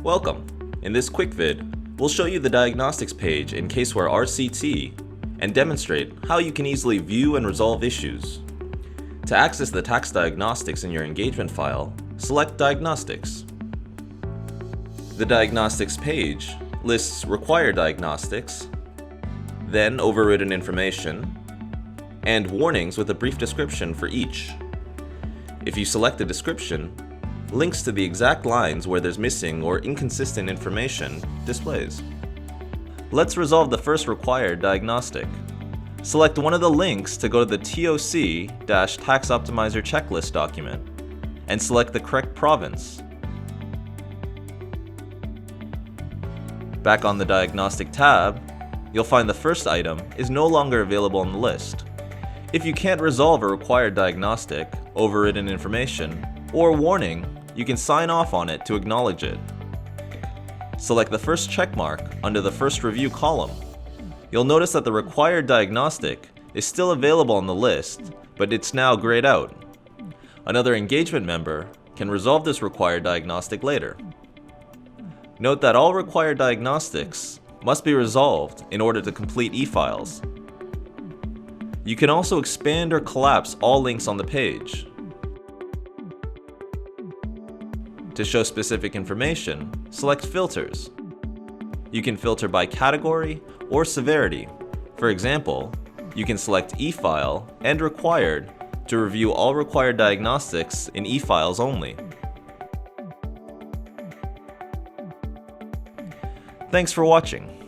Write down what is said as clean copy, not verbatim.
Welcome! In this quick vid, we'll show you the Diagnostics page in Caseware RCT and demonstrate how you can easily view and resolve issues. To access the Tax Diagnostics in your engagement file, select Diagnostics. The Diagnostics page lists required diagnostics, then overridden information, and warnings with a brief description for each. If you select a description, links to the exact lines where there's missing or inconsistent information displays. Let's resolve the first required diagnostic. Select one of the links to go to the TOC-Tax Optimizer checklist document and select the correct province. Back on the Diagnostic tab, you'll find the first item is no longer available on the list. If you can't resolve a required diagnostic, overridden information, or warning, you can sign off on it to acknowledge it. Select the first checkmark under the first review column. You'll notice that the required diagnostic is still available on the list, but it's now grayed out. Another engagement member can resolve this required diagnostic later. Note that all required diagnostics must be resolved in order to complete e-files. You can also expand or collapse all links on the page. To show specific information, select Filters. You can filter by category or severity. For example, you can select e-file and required to review all required diagnostics in e-files only. Thanks for watching.